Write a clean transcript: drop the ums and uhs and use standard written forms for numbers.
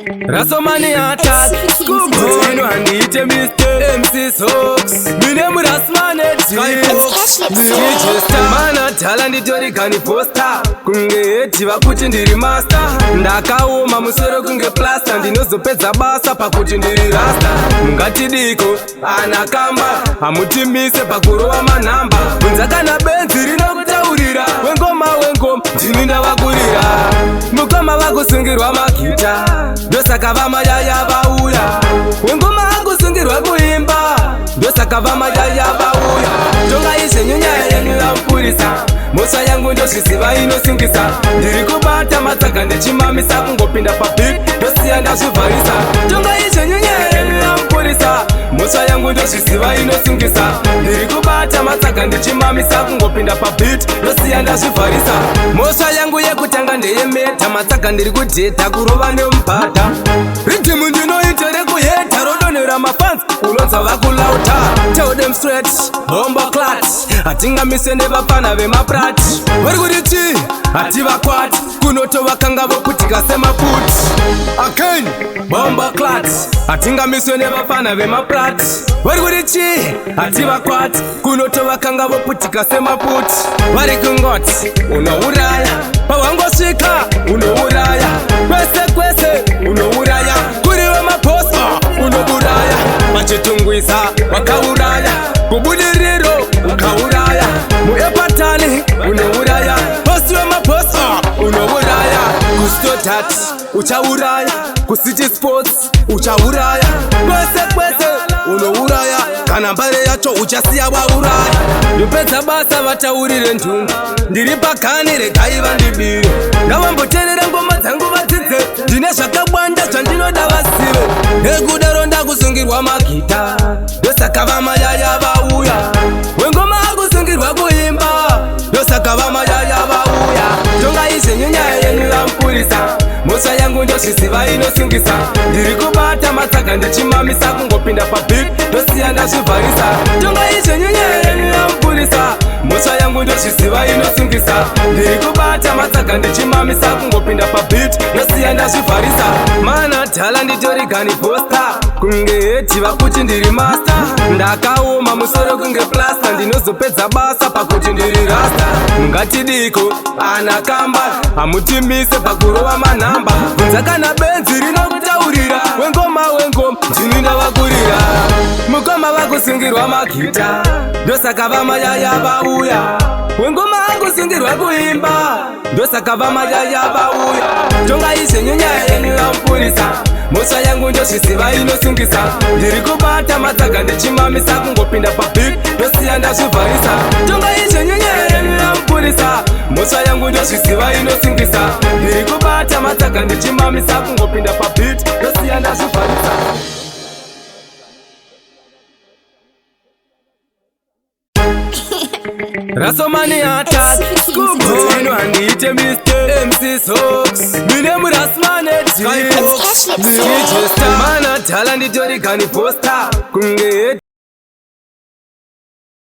Rasomani attack, scoop on and eat a Mr. MC Sox. My name is Rasmane Mana talent tori kani poster. Kunge eti vakuti ndiri master. Ndakaoma musoro kunge plaster. Ndinozopedza basa pakuti ndiri rasta. Mungatidiko anakamba amutimise pakurova manhamba. Kunzakana benzi rinokutaurira. Wengoma ndini ndavakurira. Mukoma vakusungirwa magita. Ndosaka vamayaya vauya. Wengoma vakusungirwa kuimba. Ndosaka vamayaya vauya. Tonga izvenyu nyaya yenyu yampurisa. Mhosva yangu ndozviziva inosungisa. Ndiri kubata matsaga ndichimamisa. Kungopinda pabhik ndosiya ndazvivharisa. Tonga izvenyu nyaya yenyu yampurisa. Mhosva yangu ndozviziva inosungisa. Ndiri kubata matsaga ndichimamisa. Kungopinda pabhit ndosiya ndazvivharisa. Mhosva yangu yekutanga ndeyemeta. Matsaga ndiri kujeta kurova nemubhadha. Ridhimu ndinoitore kuyeta. Rodonera mafans unonza vakulauta. Tell them straight, bomba clat. Hatingamise nevapana vemaprat. Vari kuti chi hativakwati. Kunotovakanga voputika semaput. Again, bomba clat. Hatingamise nevapana vemaprat. Vari kuti chi hativakwati. Kunotovakanga voputika semaput. Vari kungoti unouraya. Pawangosvika unouraya. Kwese unouraya. Kuri vemaposa unouraya. Vachitungwisa vakauraya. Kubudiriro ukauraya. Muepatani unouraya. Posi vemaposa unouraya. Kustotat uchauraya. Kucity sports uchauraya. Kwese unouraya. Kana mbare yacho uchasiya vauraya. Ndopedza basa vataurire ntungu. Ndiri pakani regai vandibire. Ndavamboteerera ngoma dzangu vadzidze. Ndine zvakawanda zvandinoda vasive. Nekudaro ndakusungirwa magita. Ndosaka vamayaya vauya. Wengoma akusungirwa kuimba. Ndosaka vamayaya vauya. Tonga izvenyu nyaya yenyu yampurisa. Mhosva yangu ndozviziva inosungisa. Ndiri kubata matsaga ndichimamisa. Kungopinda pabhik ndosiya ndazvivharisa. Tonga izvenyu nyaya yenyu yampurisa. Mhosva yangu ndozviziva inosungisa. Ndiri kubata matsaga ndichimamisa. Kungopinda pabhit ndosiya ndazvivharisa. Mana dhala nditori gani poster. Kunge eti vakuti ndiri master. Ndakaoma musoro kunge plaster. Ndinozopedza basa pakuti ndiri rasta. Mungatidiko anakamba amutimise pakurova manhamba. Kunzakana benzi rinokutaurira. Wengoma ndini ndavakurira. Mukoma vakusungirwa magita. Ndosaka vamayaya vauya. Wengoma akusungirwa kuimba. Ndosaka vamayaya vauya. Tonga izvenyu nyaya yenyu yampurisa. Mhosva yangu ndozviziva inosungisa. Ndiri kubata matsaga ndichimamisa. Kungopinda pabhik ndosiya ndazvivharisa. Tonga izvenyu nyaya yenyu yampurisa. Mhosva yangu ndozviziva inosungisa. Ndiri kubata matsaga ndichimamisa. Kungopinda pabhik ndosiya ndazvivharisa. Rasomani attack, scoop on and eat a Mr. MC Sox. My name is Rasmane Mana talent tori kani poster. Kunge